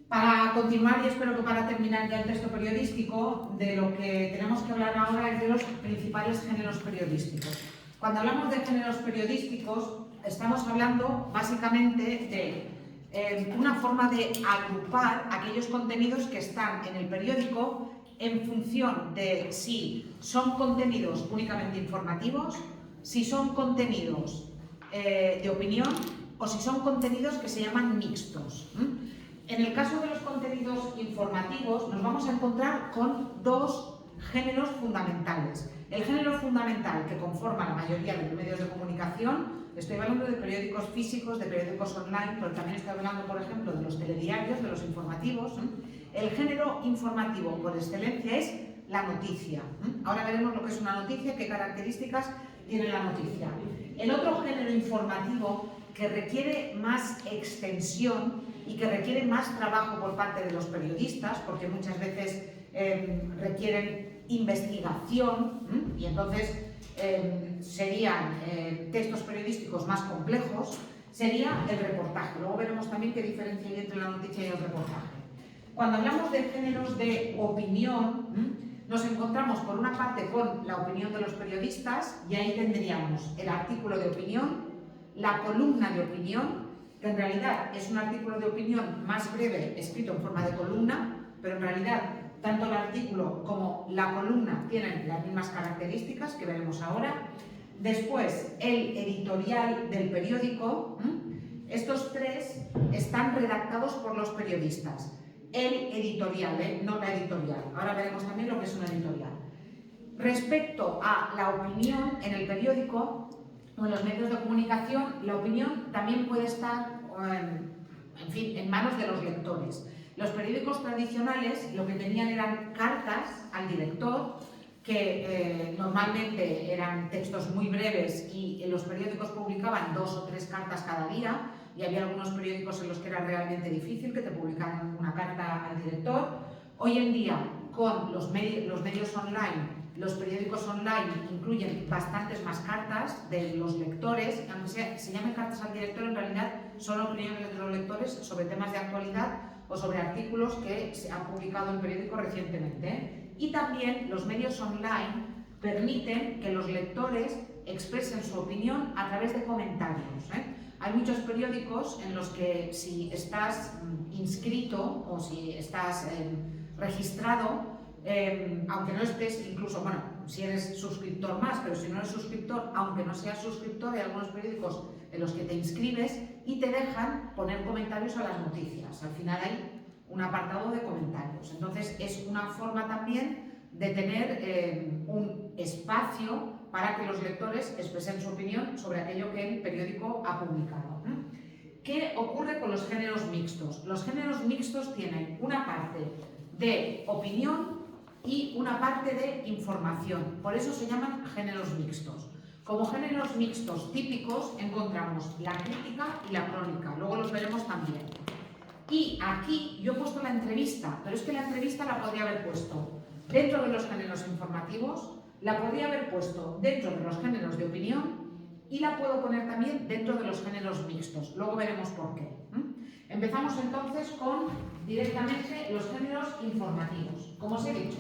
Para continuar, y espero que para terminar ya el texto periodístico, de lo que tenemos que hablar ahora es de los principales géneros periodísticos. Cuando hablamos de géneros periodísticos, estamos hablando básicamente de una forma de agrupar aquellos contenidos que están en el periódico en función de si son contenidos únicamente informativos, si son contenidos de opinión o si son contenidos que se llaman mixtos. En el caso de los contenidos informativos nos vamos a encontrar con dos géneros fundamentales. El género fundamental que conforma la mayoría de los medios de comunicación, estoy hablando de periódicos físicos, de periódicos online, pero también estoy hablando, por ejemplo, de los telediarios, de los informativos. El género informativo por excelencia es la noticia. Ahora veremos lo que es una noticia, qué características tiene la noticia. El otro género informativo que requiere más extensión y que requiere más trabajo por parte de los periodistas, porque muchas veces requieren investigación y entonces serían textos periodísticos más complejos, sería el reportaje. Luego veremos también qué diferencia hay entre la noticia y el reportaje. Cuando hablamos de géneros de opinión, nos encontramos por una parte con la opinión de los periodistas y ahí tendríamos el artículo de opinión, la columna de opinión, que en realidad es un artículo de opinión más breve escrito en forma de columna, pero en realidad tanto el artículo como la columna tienen las mismas características que veremos ahora. Después, el editorial del periódico. Estos tres están redactados por los periodistas. El editorial, no la editorial. Ahora veremos también lo que es una editorial. Respecto a la opinión en el periódico o en los medios de comunicación, la opinión también puede estar, en fin, en manos de los lectores. Los periódicos tradicionales lo que tenían eran cartas al director, que normalmente eran textos muy breves y los periódicos publicaban 2 o 3 cartas cada día, y había algunos periódicos en los que era realmente difícil que te publicaran una carta al director. Hoy en día, con los medios online, los periódicos online incluyen bastantes más cartas de los lectores, aunque se llamen cartas al director, en realidad son opiniones de los lectores sobre temas de actualidad o sobre artículos que se han publicado en periódicos recientemente. Y también los medios online permiten que los lectores expresen su opinión a través de comentarios. Hay muchos periódicos en los que si estás inscrito o si estás registrado, aunque no estés, incluso, bueno, si eres suscriptor más, pero si no eres suscriptor, aunque no seas suscriptor, hay algunos periódicos en los que te inscribes y te dejan poner comentarios a las noticias. Al final hay un apartado de comentarios. Entonces es una forma también de tener un espacio para que los lectores expresen su opinión sobre aquello que el periódico ha publicado. ¿Qué ocurre con los géneros mixtos? Los géneros mixtos tienen una parte de opinión y una parte de información. Por eso se llaman géneros mixtos. Como géneros mixtos típicos encontramos la crítica y la crónica. Luego los veremos también. Y aquí yo he puesto la entrevista, pero es que la entrevista la podría haber puesto dentro de los géneros informativos, la podría haber puesto dentro de los géneros de opinión y la puedo poner también dentro de los géneros mixtos. Luego veremos por qué. Empezamos entonces con directamente los géneros informativos. Como os he dicho,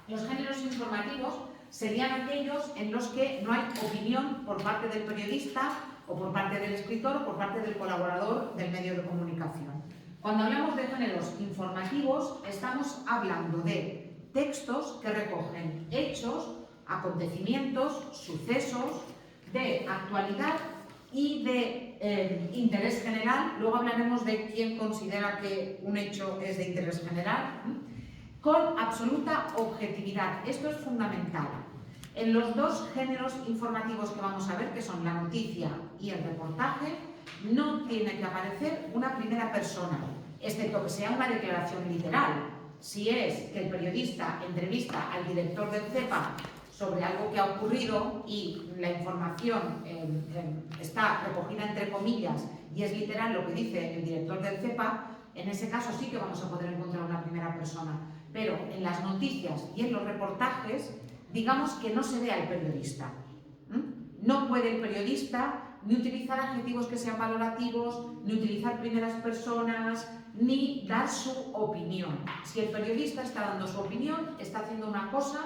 los géneros informativos serían aquellos en los que no hay opinión por parte del periodista o por parte del escritor o por parte del colaborador del medio de comunicación. Cuando hablamos de géneros informativos, estamos hablando de textos que recogen hechos, acontecimientos, sucesos de actualidad y de interés general. Luego hablaremos de quién considera que un hecho es de interés general, con absoluta objetividad. Esto es fundamental. En los dos géneros informativos que vamos a ver, que son la noticia y el reportaje, no tiene que aparecer una primera persona, excepto que sea una declaración literal. Si es que el periodista entrevista al director del CEPA sobre algo que ha ocurrido y la información está recogida entre comillas y es literal lo que dice el director del CEPA, en ese caso sí que vamos a poder encontrar una primera persona. Pero en las noticias y en los reportajes, digamos que no se ve al periodista. No puede el periodista ni utilizar adjetivos que sean valorativos, ni utilizar primeras personas, ni dar su opinión. Si el periodista está dando su opinión, está haciendo una cosa,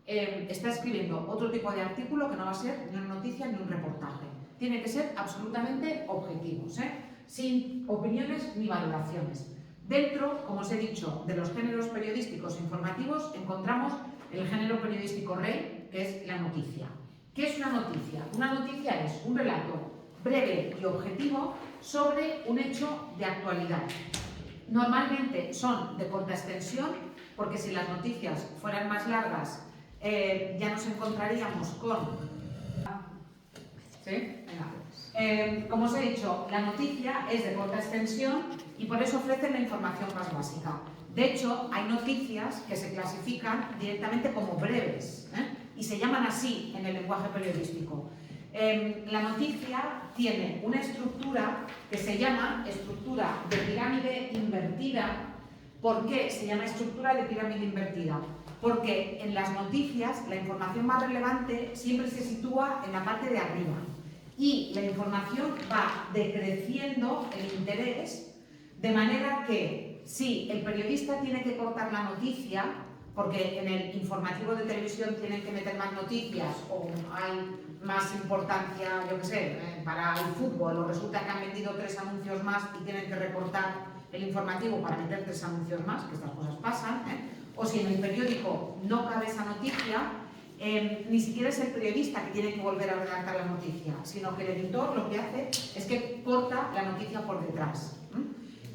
está escribiendo otro tipo de artículo que no va a ser ni una noticia ni un reportaje. Tiene que ser absolutamente objetivos, sin opiniones ni valoraciones. Dentro, como os he dicho, de los géneros periodísticos e informativos encontramos el género periodístico rey, que es la noticia. ¿Qué es una noticia? Una noticia es un relato breve y objetivo sobre un hecho de actualidad. Normalmente son de corta extensión, porque si las noticias fueran más largas ya nos encontraríamos con... ¿Sí? Venga. Como os he dicho, la noticia es de corta extensión y por eso ofrece la información más básica. De hecho, hay noticias que se clasifican directamente como breves y se llaman así en el lenguaje periodístico. La noticia tiene una estructura que se llama estructura de pirámide invertida. ¿Por qué se llama estructura de pirámide invertida? Porque en las noticias la información más relevante siempre se sitúa en la parte de arriba y la información va decreciendo el interés, de manera que si el periodista tiene que cortar la noticia, porque en el informativo de televisión tienen que meter más noticias o hay más importancia, yo qué sé, para el fútbol, o resulta que han vendido 3 anuncios más y tienen que recortar el informativo para meter 3 anuncios más, que estas cosas pasan, o si en el periódico no cabe esa noticia, ni siquiera es el periodista que tiene que volver a redactar la noticia, sino que el editor lo que hace es que corta la noticia por detrás.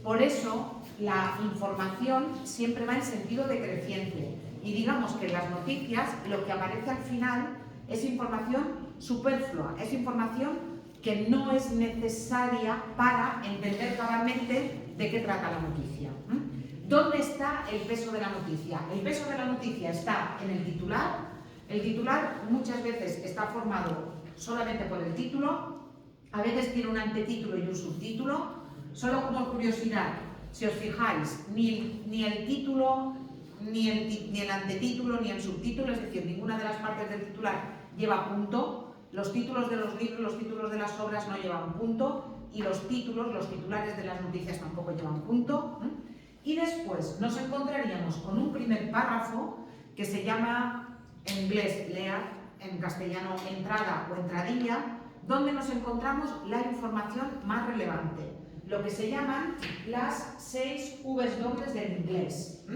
Por eso la información siempre va en sentido decreciente y digamos que en las noticias lo que aparece al final es información superflua, es información que no es necesaria para entender cabalmente de qué trata la noticia. ¿Dónde está el peso de la noticia? El peso de la noticia está en el titular. El titular muchas veces está formado solamente por el título, a veces tiene un antetítulo y un subtítulo. Solo como curiosidad, si os fijáis, ni el título, ni el antetítulo, ni el subtítulo, es decir, ninguna de las partes del titular lleva punto. Los títulos de los libros, los títulos de las obras no llevan punto y los titulares de las noticias tampoco llevan punto. Y después nos encontraríamos con un primer párrafo que se llama, en inglés, lead, en castellano, entrada o entradilla, donde nos encontramos la información más relevante, lo que se llaman las 6 Vs dobles del inglés.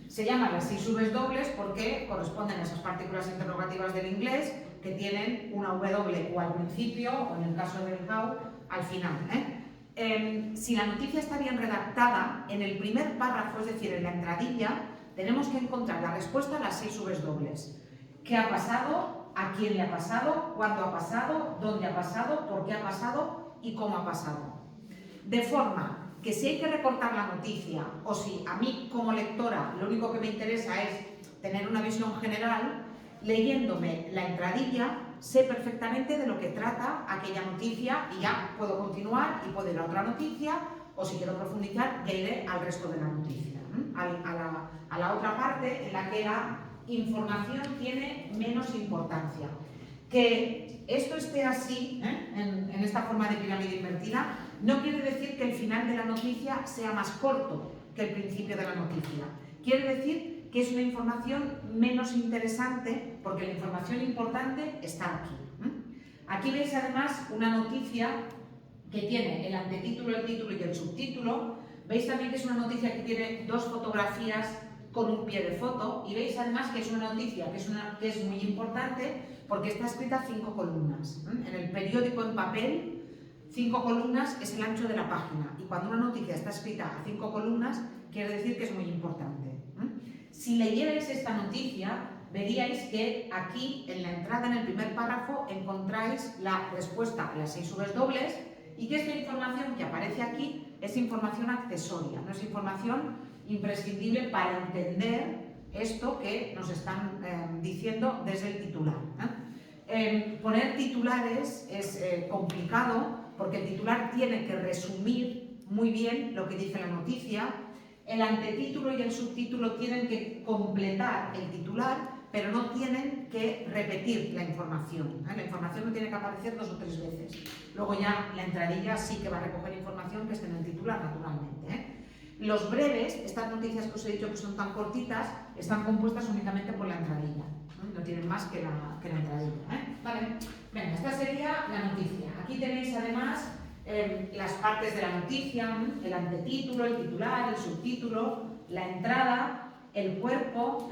Se llaman las 6 Vs dobles porque corresponden a esas partículas interrogativas del inglés que tienen una W o al principio, o en el caso del how, al final. Si la noticia está bien redactada, en el primer párrafo, es decir, en la entradilla, tenemos que encontrar la respuesta a las 6 Vs dobles. ¿Qué ha pasado? ¿A quién le ha pasado? ¿Cuándo ha pasado? ¿Dónde ha pasado? ¿Por qué ha pasado? ¿Y cómo ha pasado? De forma que si hay que recortar la noticia o si a mí como lectora lo único que me interesa es tener una visión general, leyéndome la entradilla sé perfectamente de lo que trata aquella noticia y ya puedo continuar y puedo ir a otra noticia o si quiero profundizar ya iré al resto de la noticia, a la otra parte en la que la información tiene menos importancia. Que esto esté así, en esta forma de pirámide invertida, no quiere decir que el final de la noticia sea más corto que el principio de la noticia. Quiere decir que es una información menos interesante porque la información importante está aquí. Aquí veis además una noticia que tiene el antetítulo, el título y el subtítulo. Veis también que es una noticia que tiene 2 fotografías con un pie de foto y veis además que es una noticia que es muy importante porque está escrita a 5 columnas. En el periódico en papel, 5 columnas es el ancho de la página y cuando una noticia está escrita a 5 columnas quiere decir que es muy importante. Si leyerais esta noticia, veríais que aquí en la entrada, en el primer párrafo, encontráis la respuesta a las 6 Vs dobles y que esta información que aparece aquí es información accesoria, no es información imprescindible para entender esto que nos están diciendo desde el titular. Poner titulares es complicado porque el titular tiene que resumir muy bien lo que dice la noticia. El antetítulo y el subtítulo tienen que completar el titular, pero no tienen que repetir la información. La información no tiene que aparecer 2 o 3 veces. Luego ya la entradilla sí que va a recoger información que esté en el titular, naturalmente. Los breves, estas noticias que os he dicho que son tan cortitas, están compuestas únicamente por la entradilla, no tienen más que la entradilla. Vale. Venga, esta sería la noticia. Aquí tenéis además las partes de la noticia, el antetítulo, el titular, el subtítulo, la entrada, el cuerpo,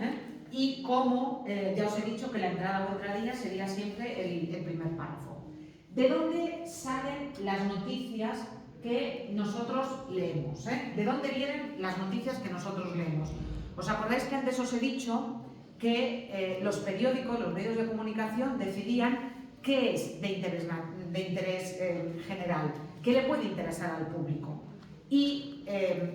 y cómo, ya os he dicho que la entrada o entradilla sería siempre el primer párrafo. ¿De dónde salen las noticias que nosotros leemos? ¿De dónde vienen las noticias que nosotros leemos? ¿Os acordáis que antes os he dicho que los periódicos, los medios de comunicación decidían qué es de interés general, qué le puede interesar al público? Y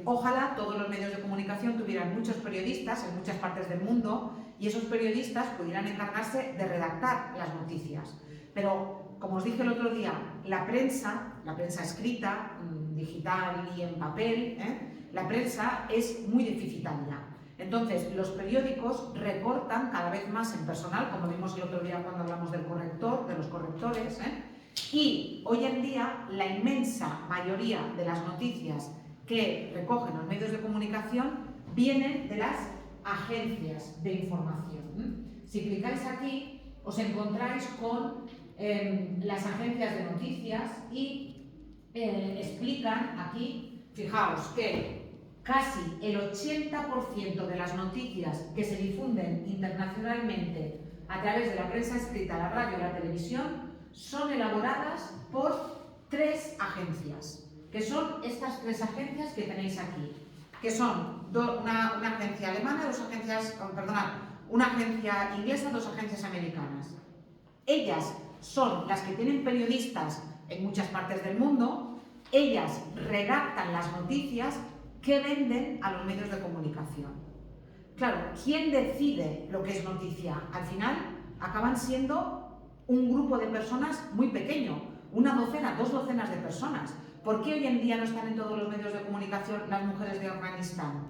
ojalá todos los medios de comunicación tuvieran muchos periodistas en muchas partes del mundo y esos periodistas pudieran encargarse de redactar las noticias. Pero, como os dije el otro día, la prensa escrita, digital y en papel, la prensa es muy deficitaria. Entonces, los periódicos recortan cada vez más en personal, como vimos el otro día cuando hablamos del corrector, de los correctores, y hoy en día la inmensa mayoría de las noticias que recogen los medios de comunicación vienen de las agencias de información. Si clicáis aquí, os encontráis con las agencias de noticias y explican aquí, fijaos que casi el 80% de las noticias que se difunden internacionalmente a través de la prensa escrita, la radio y la televisión son elaboradas por 3 agencias, que son estas 3 agencias que tenéis aquí, que son una agencia alemana, una agencia inglesa, 2 agencias americanas. Ellas son las que tienen periodistas en muchas partes del mundo, ellas redactan las noticias que venden a los medios de comunicación. Claro, ¿quién decide lo que es noticia? Al final acaban siendo un grupo de personas muy pequeño, 1 docena, 2 docenas de personas. ¿Por qué hoy en día no están en todos los medios de comunicación las mujeres de Afganistán?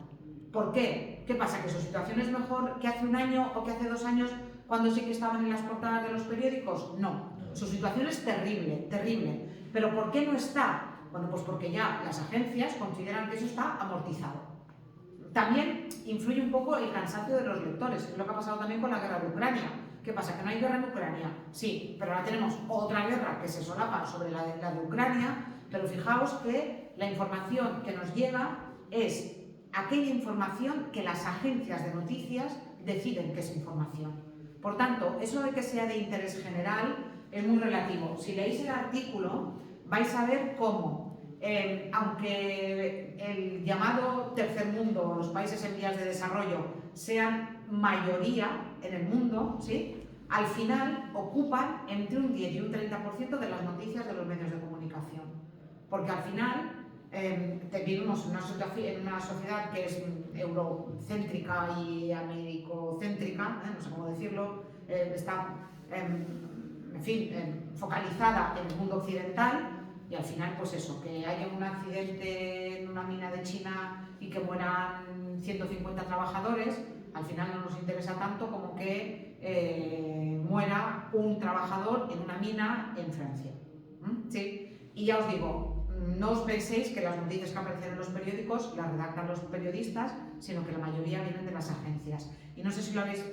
¿Por qué? ¿Qué pasa? ¿Que su situación es mejor que hace 1 año o que hace 2 años cuando sí que estaban en las portadas de los periódicos? No, su situación es terrible, terrible. ¿Pero por qué no está? Bueno, pues porque ya las agencias consideran que eso está amortizado. También influye un poco el cansancio de los lectores, es lo que ha pasado también con la guerra de Ucrania. ¿Qué pasa? ¿Que no hay guerra en Ucrania? Sí, pero ahora tenemos otra guerra que se solapa sobre la de Ucrania, pero fijaos que la información que nos llega es aquella información que las agencias de noticias deciden que es información. Por tanto, eso de que sea de interés general es muy relativo. Si leéis el artículo, vais a ver cómo, aunque el llamado tercer mundo, los países en vías de desarrollo, sean mayoría en el mundo, ¿sí?, al final ocupan entre un 10 y un 30% de las noticias de los medios de comunicación. Porque al final vivimos en una sociedad que es eurocéntrica y americocéntrica, no sé cómo decirlo, está focalizada en el mundo occidental, y al final pues eso, que haya un accidente en una mina de China y que mueran 150 trabajadores, al final no nos interesa tanto como que muera un trabajador en una mina en Francia. ¿Sí? Y ya os digo, no os penséis que las noticias que aparecen en los periódicos las redactan los periodistas, sino que la mayoría vienen de las agencias. Y no sé si lo habéis,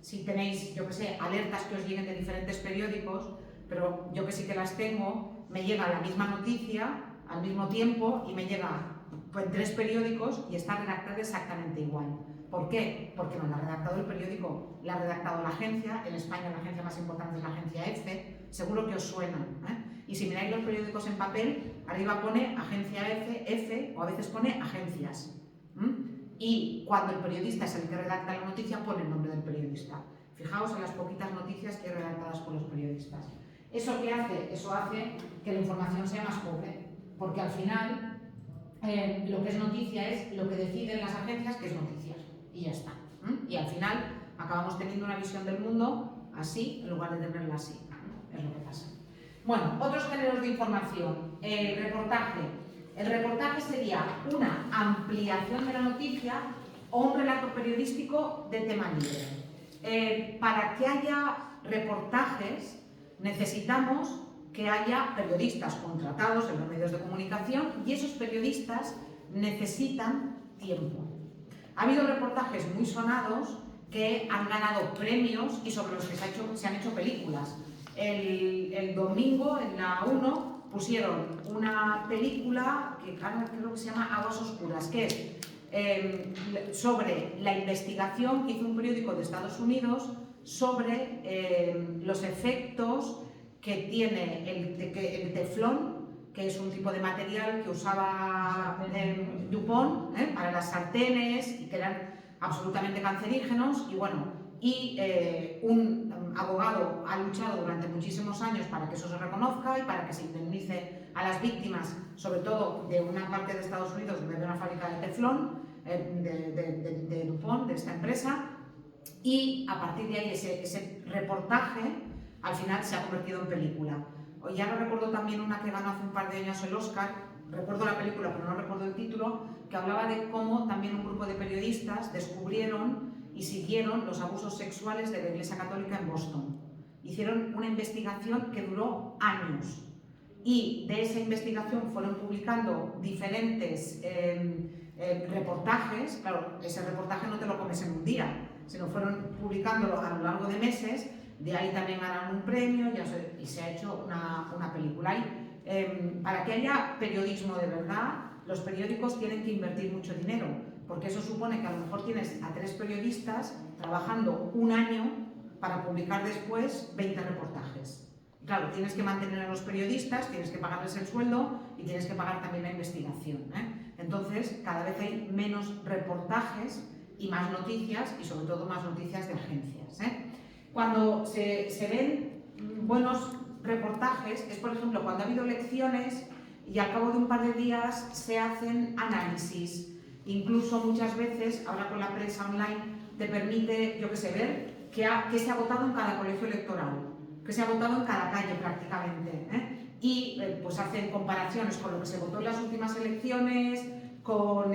si tenéis, yo que sé, alertas que os lleguen de diferentes periódicos, pero yo que sí que las tengo, me llega la misma noticia al mismo tiempo y me llega en 3 periódicos y está redactada exactamente igual. ¿Por qué? Porque no la ha redactado el periódico, la ha redactado la agencia. En España la agencia más importante es la agencia EFE, seguro que os suena, Y si miráis los periódicos en papel, arriba pone agencia EFE o a veces pone agencias. Y cuando el periodista es el que redacta la noticia, pone el nombre del periodista. Fijaos en las poquitas noticias que hay redactadas por los periodistas. ¿Eso qué hace? Eso hace que la información sea más pobre, porque al final lo que es noticia es lo que deciden las agencias que es noticia, y ya está. Y al final acabamos teniendo una visión del mundo así en lugar de tenerla así. Es lo que pasa. Bueno, otros géneros de información. Reportaje. El reportaje sería una ampliación de la noticia o un relato periodístico de tema libre. Para que haya reportajes necesitamos que haya periodistas contratados en los medios de comunicación y esos periodistas necesitan tiempo. Ha habido reportajes muy sonados que han ganado premios y sobre los que se han hecho películas. El domingo en la 1 pusieron una película que creo que se llama Aguas Oscuras, que es sobre la investigación que hizo un periódico de Estados Unidos sobre los efectos que tiene el teflón, que es un tipo de material que usaba DuPont para las sartenes y que eran absolutamente cancerígenos. Y bueno, un abogado ha luchado durante muchísimos años para que eso se reconozca y para que se indemnice a las víctimas, sobre todo de una parte de Estados Unidos donde había una fábrica de teflón de DuPont, de esta empresa. Y a partir de ahí ese reportaje al final se ha convertido en película. Y ahora recuerdo también una que ganó hace un par de años el Oscar, recuerdo la película pero no recuerdo el título, que hablaba de cómo también un grupo de periodistas descubrieron y siguieron los abusos sexuales de la Iglesia Católica en Boston. Hicieron una investigación que duró años y de esa investigación fueron publicando diferentes reportajes. Claro, ese reportaje no te lo comes en un día, sino fueron publicándolo a lo largo de meses. De ahí también ganaron un premio y se ha hecho una película. Para que haya periodismo de verdad, los periódicos tienen que invertir mucho dinero, porque eso supone que a lo mejor tienes a 3 periodistas trabajando un año para publicar después 20 reportajes. Claro, tienes que mantener a los periodistas, tienes que pagarles el sueldo y tienes que pagar también la investigación. Entonces, cada vez hay menos reportajes y más noticias, y sobre todo más noticias de agencias. Cuando se ven buenos reportajes es, por ejemplo, cuando ha habido elecciones y al cabo de un par de días se hacen análisis. Incluso muchas veces, ahora con la prensa online, te permite, yo qué sé, ver qué se ha votado en cada colegio electoral, qué se ha votado en cada calle prácticamente. Y pues hacen comparaciones con lo que se votó en las últimas elecciones, con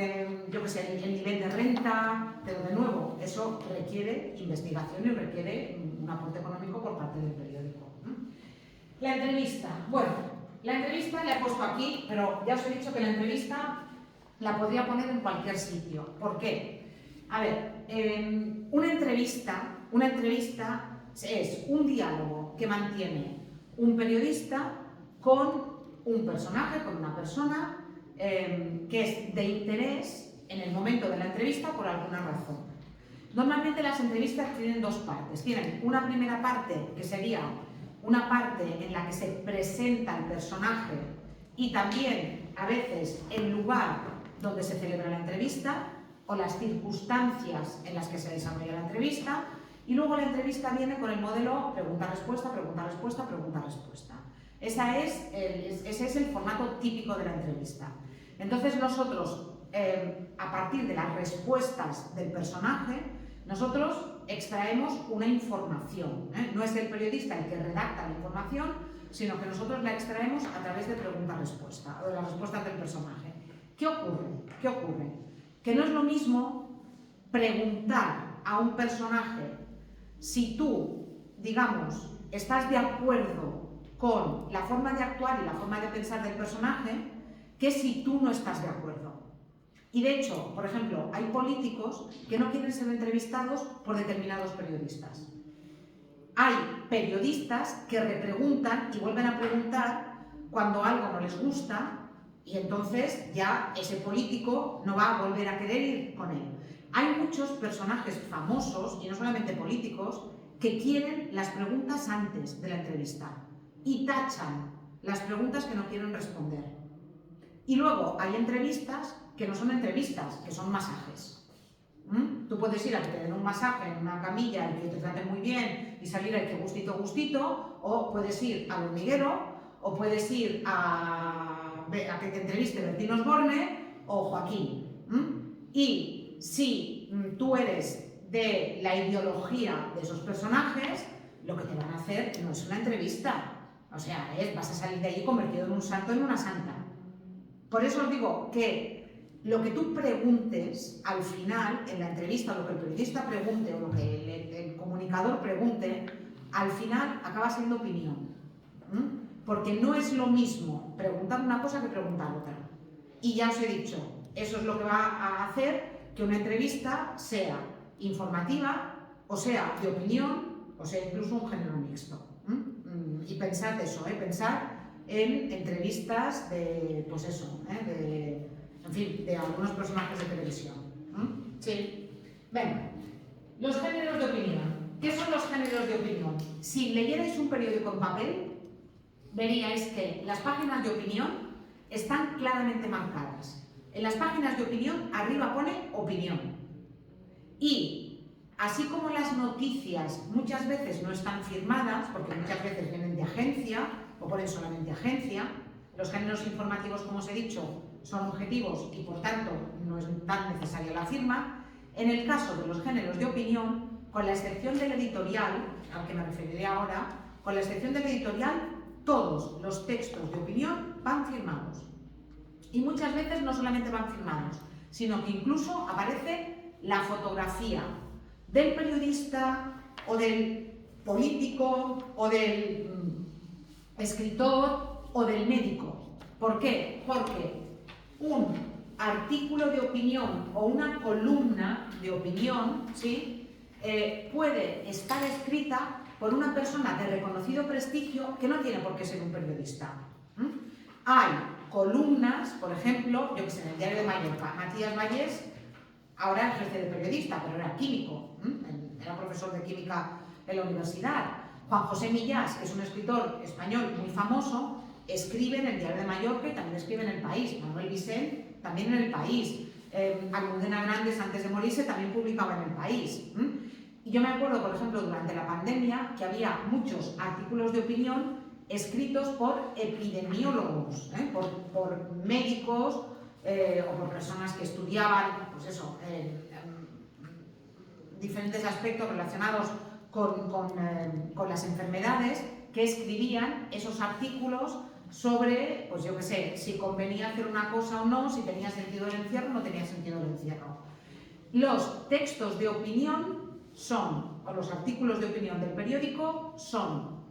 yo qué sé, el nivel de renta, pero de nuevo, eso requiere investigación y requiere un aporte económico por parte del periódico. La entrevista. Bueno, la entrevista la he puesto aquí, pero ya os he dicho que la entrevista la podría poner en cualquier sitio. ¿Por qué? A ver, una entrevista es un diálogo que mantiene un periodista con un personaje, con una persona, que es de interés en el momento de la entrevista por alguna razón. Normalmente las entrevistas tienen 2 partes. Tienen una primera parte que sería una parte en la que se presenta el personaje y también a veces el lugar donde se celebra la entrevista o las circunstancias en las que se desarrolla la entrevista, y luego la entrevista viene con el modelo pregunta-respuesta, pregunta-respuesta, pregunta-respuesta. Ese es el formato típico de la entrevista. Entonces nosotros, a partir de las respuestas del personaje, nosotros extraemos una información. No es el periodista el que redacta la información, sino que nosotros la extraemos a través de pregunta-respuesta o de las respuestas del personaje. ¿Qué ocurre? ¿Qué ocurre? Que no es lo mismo preguntar a un personaje si tú, digamos, estás de acuerdo con la forma de actuar y la forma de pensar del personaje, que si tú no estás de acuerdo. Y de hecho, por ejemplo, hay políticos que no quieren ser entrevistados por determinados periodistas. Hay periodistas que repreguntan y vuelven a preguntar cuando algo no les gusta, y entonces ya ese político no va a volver a querer ir con él. Hay muchos personajes famosos, y no solamente políticos, que quieren las preguntas antes de la entrevista y tachan las preguntas que no quieren responder. Y luego hay entrevistas que no son entrevistas, que son masajes. Tú puedes ir a que te den un masaje en una camilla y que te traten muy bien y salir al que gustito, gustito, o puedes ir al hormiguero, o puedes ir a que te entreviste Bertín Osborne o Joaquín. Y si tú eres de la ideología de esos personajes, lo que te van a hacer no es una entrevista. O sea, vas a salir de allí convertido en un santo, en una santa. Por eso os digo que lo que tú preguntes al final, en la entrevista, lo que el periodista pregunte o lo que el comunicador pregunte, al final acaba siendo opinión. Porque no es lo mismo preguntar una cosa que preguntar otra. Y ya os he dicho, Eso es lo que va a hacer que una entrevista sea informativa, o sea de opinión, o sea incluso un género mixto. Y pensad eso, pensar en entrevistas de, pues eso, en fin, de algunos personajes de televisión. Sí. Venga, los géneros de opinión. ¿Qué son los géneros de opinión? Si leyerais un periódico en papel, veríais que las páginas de opinión están claramente marcadas. En las páginas de opinión, arriba pone opinión. Y así como las noticias muchas veces no están firmadas, porque muchas veces vienen de agencia, o ponen solamente agencia, los géneros informativos, como os he dicho, son objetivos y por tanto no es tan necesaria la firma. En el caso de los géneros de opinión, con la excepción del editorial, al que me referiré ahora, con la excepción del editorial, todos los textos de opinión van firmados. Y muchas veces no solamente van firmados, sino que incluso aparece la fotografía del periodista o del político o del escritor o del médico. ¿Por qué? Porque un artículo de opinión o una columna de opinión, ¿sí?, puede estar escrita por una persona de reconocido prestigio que no tiene por qué ser un periodista. Hay columnas, por ejemplo, yo que sé, en el Diario de Mallorca, Matías Vallés ahora ejerce de periodista, pero era químico, era profesor de química en la universidad. Juan José Millás, que es un escritor español muy famoso, escribe en el Diario de Mallorca y también escribe en El País. Manuel Vicent también en El País. Almudena Grandes, antes de morirse, también publicaba en El País. Y yo me acuerdo, por ejemplo, durante la pandemia, que había muchos artículos de opinión escritos por epidemiólogos, por médicos o por personas que estudiaban, pues eso, diferentes aspectos relacionados con las enfermedades, que escribían esos artículos sobre, pues yo qué sé, si convenía hacer una cosa o no, si tenía sentido el encierro o no tenía sentido el encierro. Los textos de opinión o los artículos de opinión del periódico son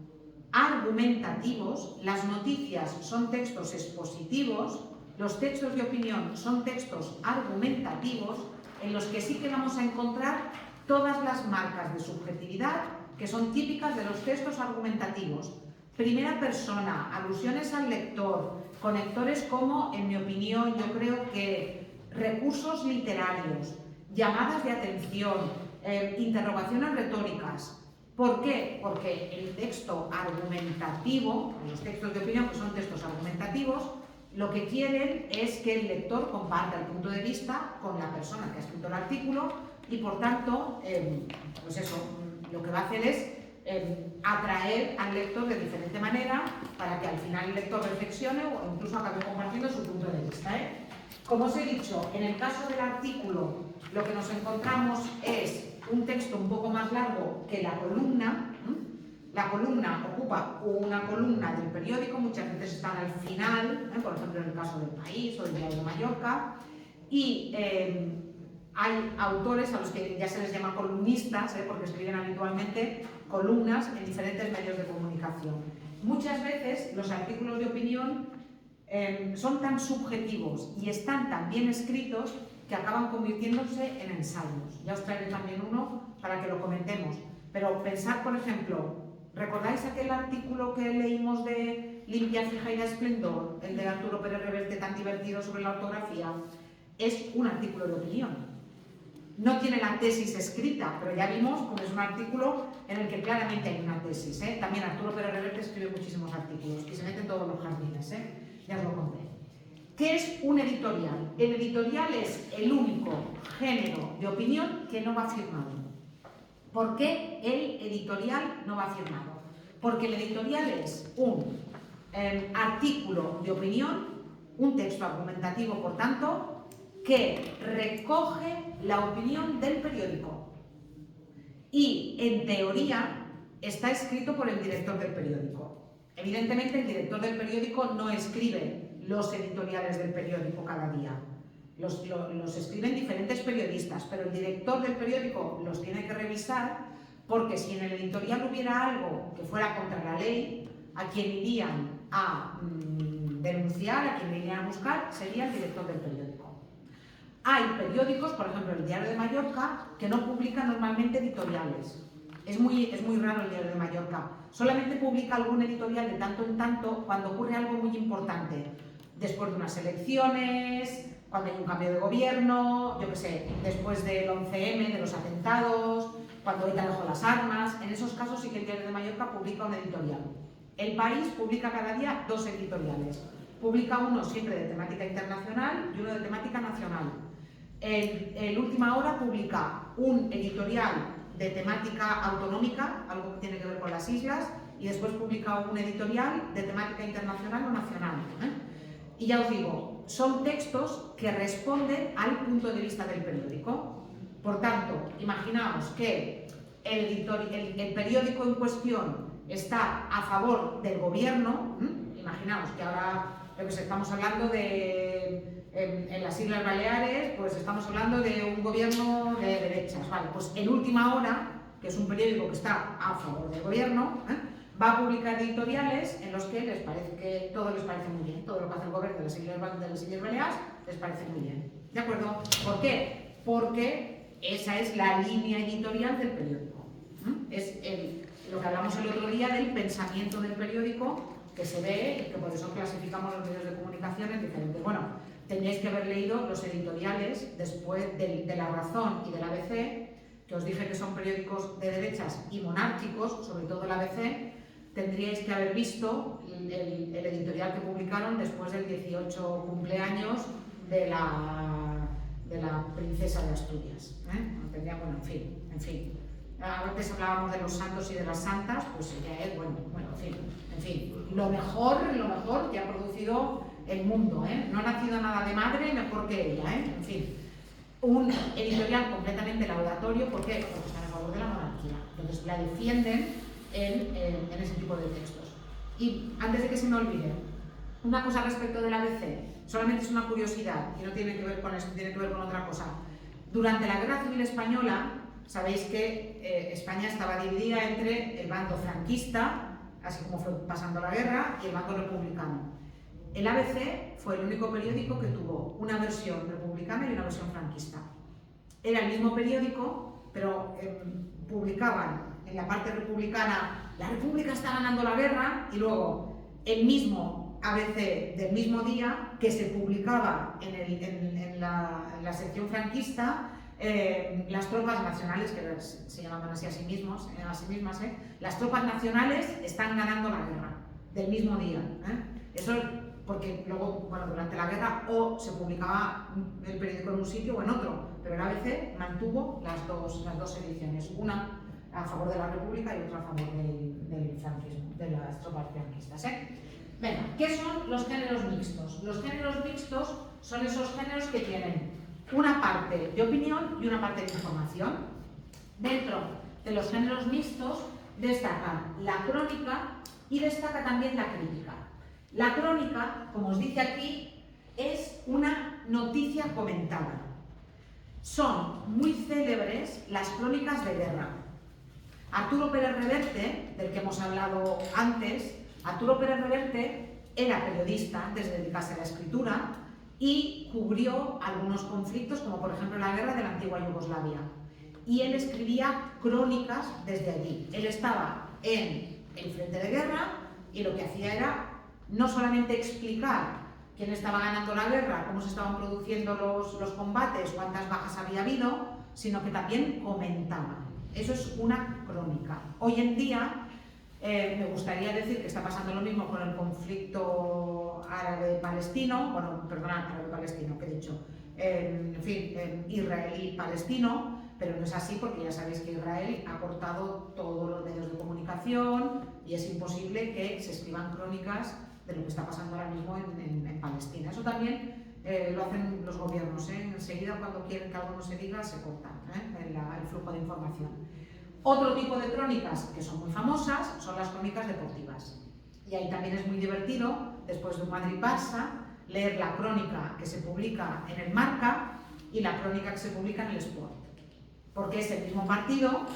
argumentativos, las noticias son textos expositivos, los textos de opinión son textos argumentativos en los que sí que vamos a encontrar todas las marcas de subjetividad que son típicas de los textos argumentativos. Primera persona, alusiones al lector, conectores como, en mi opinión, yo creo que recursos literarios, llamadas de atención, interrogaciones retóricas. ¿Por qué? Porque el texto argumentativo, los textos de opinión que son textos argumentativos, lo que quieren es que el lector comparta el punto de vista con la persona que ha escrito el artículo y por tanto, pues eso, lo que va a hacer es atraer al lector de diferente manera para que al final el lector reflexione o incluso acabe compartiendo su punto de vista. Como os he dicho, en el caso del artículo lo que nos encontramos es un texto un poco más largo que la columna. La columna ocupa una columna del periódico, muchas veces están al final, por ejemplo en el caso del País o del Diario de Mallorca, y hay autores a los que ya se les llama columnistas, porque escriben habitualmente columnas en diferentes medios de comunicación. Muchas veces los artículos de opinión son tan subjetivos y están tan bien escritos que acaban convirtiéndose en ensayos. Ya os traeré también uno para que lo comentemos. Pero pensad, por ejemplo, ¿recordáis aquel artículo que leímos de Limpia, Fija y de Esplendor? El de Arturo Pérez Reverte, tan divertido, sobre la ortografía. Es un artículo de opinión. No tiene la tesis escrita, pero ya vimos que es un artículo en el que claramente hay una tesis. También Arturo Pérez Reverte escribe muchísimos artículos y se mete en todos los jardines. Ya os lo conté. ¿Qué es un editorial? El editorial es el único género de opinión que no va firmado. ¿Por qué el editorial no va firmado? Porque el editorial es un artículo de opinión, un texto argumentativo, por tanto, que recoge la opinión del periódico. Y, en teoría, está escrito por el director del periódico. Evidentemente, el director del periódico no escribe los editoriales del periódico cada día. Los escriben diferentes periodistas, pero el director del periódico los tiene que revisar porque si en el editorial hubiera algo que fuera contra la ley, a quien irían a denunciar, a quien irían a buscar, sería el director del periódico. Hay periódicos, por ejemplo el Diario de Mallorca, que no publica normalmente editoriales. Es muy raro el Diario de Mallorca. Solamente publica algún editorial de tanto en tanto cuando ocurre algo muy importante. Después de unas elecciones, cuando hay un cambio de gobierno, yo qué sé, después del 11M, de los atentados, cuando ETA dejó las armas. En esos casos sí que el Diario de Mallorca publica un editorial. El País publica cada día 2 editoriales. Publica uno siempre de temática internacional y uno de temática nacional. El Última Hora publica un editorial de temática autonómica, algo que tiene que ver con las islas, y después publica un editorial de temática internacional o nacional. Y ya os digo, son textos que responden al punto de vista del periódico. Por tanto, imaginaos que el periódico en cuestión está a favor del gobierno. Imaginaos que ahora estamos hablando de... En las Islas Baleares, pues estamos hablando de un gobierno de derechas. Vale, pues en Última Hora, que es un periódico que está a favor del gobierno, va a publicar editoriales en los que les parece que todo les parece muy bien. Todo lo que hace el gobierno de las Islas Baleares les parece muy bien. ¿De acuerdo? ¿Por qué? Porque esa es la línea editorial del periódico. Es lo que hablamos el otro día del pensamiento del periódico que se ve y que por eso clasificamos los medios de comunicación en diferentes. Bueno, tendríais que haber leído los editoriales después de La Razón y del ABC, que os dije que son periódicos de derechas y monárquicos, sobre todo el ABC. Tendríais que haber visto el editorial que publicaron después del 18 cumpleaños de la princesa de Asturias. Bueno, en fin. Antes hablábamos de los santos y de las santas, pues ya es, en fin, lo mejor que ha producido el mundo, no ha nacido nada de madre mejor que ella, en fin. Un editorial completamente laudatorio, ¿por qué? Porque están a favor de la monarquía, entonces la defienden en ese tipo de textos. Y antes de que se me olvide, una cosa respecto del ABC, solamente es una curiosidad y no tiene que ver con esto, tiene que ver con otra cosa. Durante la Guerra Civil Española, sabéis que España estaba dividida entre el bando franquista, así como fue pasando la guerra, y el bando republicano. El ABC fue el único periódico que tuvo una versión republicana y una versión franquista. Era el mismo periódico, pero publicaban en la parte republicana, la República está ganando la guerra, y luego el mismo ABC del mismo día que se publicaba en la sección franquista, las tropas nacionales, que se llamaban así a sí mismas, las tropas nacionales están ganando la guerra, del mismo día. Eso porque luego, durante la guerra, o se publicaba el periódico en un sitio o en otro, pero el ABC mantuvo las dos ediciones, una a favor de la República y otra a favor del franquismo, de las tropas franquistas. Venga, ¿qué son los géneros mixtos? Los géneros mixtos son esos géneros que tienen una parte de opinión y una parte de información. Dentro de los géneros mixtos destaca la crónica y destaca también la crítica. La crónica, como os dice aquí, es una noticia comentada. Son muy célebres las crónicas de guerra. Arturo Pérez Reverte, del que hemos hablado antes, Arturo Pérez Reverte era periodista antes de dedicarse a la escritura y cubrió algunos conflictos, como por ejemplo la guerra de la antigua Yugoslavia. Y él escribía crónicas desde allí. Él estaba en el frente de guerra y lo que hacía era no solamente explicar quién estaba ganando la guerra, cómo se estaban produciendo los combates, cuántas bajas había habido, sino que también comentaba. Eso es una crónica. Hoy en día me gustaría decir que está pasando lo mismo con el conflicto árabe-palestino, árabe-palestino, que he dicho, israelí-palestino, pero no es así porque ya sabéis que Israel ha cortado todos los medios de comunicación y es imposible que se escriban crónicas de lo que está pasando ahora mismo en Palestina. Eso también lo hacen los gobiernos, enseguida cuando quieren que algo no se diga se corta el flujo de información. Otro tipo de crónicas que son muy famosas son las crónicas deportivas. Y ahí también es muy divertido, después de un Madrid-Barça, leer la crónica que se publica en el Marca y la crónica que se publica en el Sport. Porque es el mismo partido,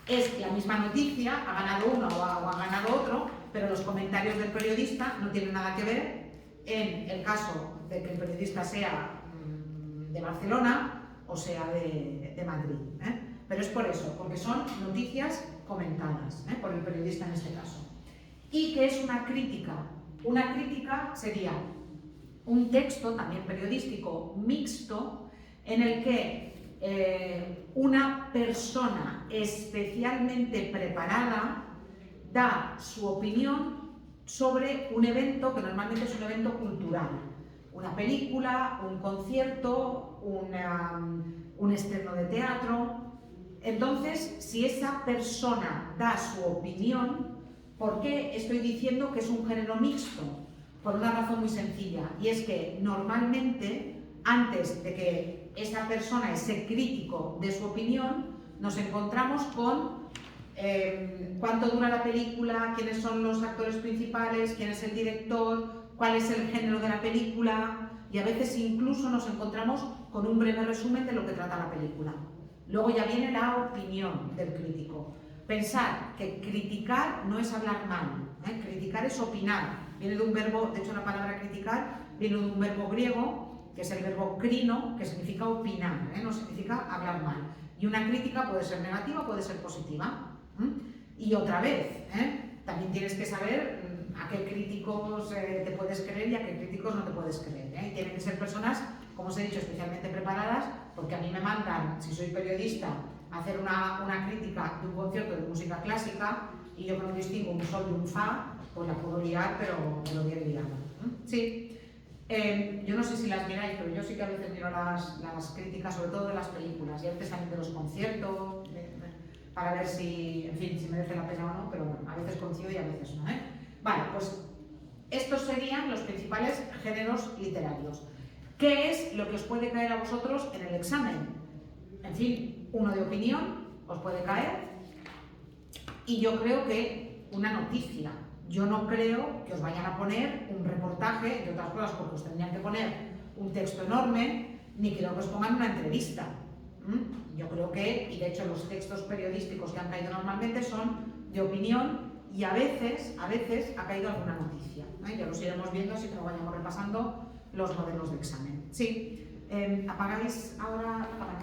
es la misma noticia, ha ganado uno o ha ganado otro, pero los comentarios del periodista no tienen nada que ver. En el caso de que el periodista sea de Barcelona o sea de Madrid. Pero es por eso, porque son noticias comentadas por el periodista en este caso. ¿Y qué es una crítica? Una crítica sería un texto, también periodístico, mixto, en el que una persona especialmente preparada da su opinión sobre un evento que normalmente es un evento cultural. Una película, un concierto, un estreno de teatro. Entonces, si esa persona da su opinión, ¿por qué estoy diciendo que es un género mixto? Por una razón muy sencilla, y es que normalmente, antes de que esa persona, ese crítico, dé su opinión, nos encontramos con cuánto dura la película, quiénes son los actores principales, quién es el director, cuál es el género de la película, y a veces incluso nos encontramos con un breve resumen de lo que trata la película. Luego ya viene la opinión del crítico. Pensar que criticar no es hablar mal, criticar es opinar. Viene de un verbo, de hecho la palabra criticar viene de un verbo griego, que es el verbo crino, que significa opinar, no significa hablar mal. Y una crítica puede ser negativa, puede ser positiva. Y otra vez, también tienes que saber a qué críticos te puedes creer y a qué críticos no te puedes creer. Y tienen que ser personas, como os he dicho, especialmente preparadas, porque a mí me mandan, si soy periodista, a hacer una crítica de un concierto de música clásica y yo que no distingo un sol de un fa, pues la puedo liar, pero bien liada. Sí. Yo no sé si las miráis, pero yo sí que a veces miro las críticas, sobre todo de las películas, y a veces también de los conciertos, para ver si, en fin, si merece la pena o no, pero bueno, a veces coincido y a veces no. Vale, pues estos serían los principales géneros literarios. ¿Qué es lo que os puede caer a vosotros en el examen? En fin, uno de opinión os puede caer, y yo creo que una noticia. Yo no creo que os vayan a poner un reportaje, entre otras cosas, porque os tendrían que poner un texto enorme, ni creo que os pongan una entrevista. Yo creo que, y de hecho los textos periodísticos que han caído normalmente son de opinión, y a veces ha caído alguna noticia. Ya los iremos viendo si no vayamos repasando los modelos de examen. Sí, apagáis ahora la cámara.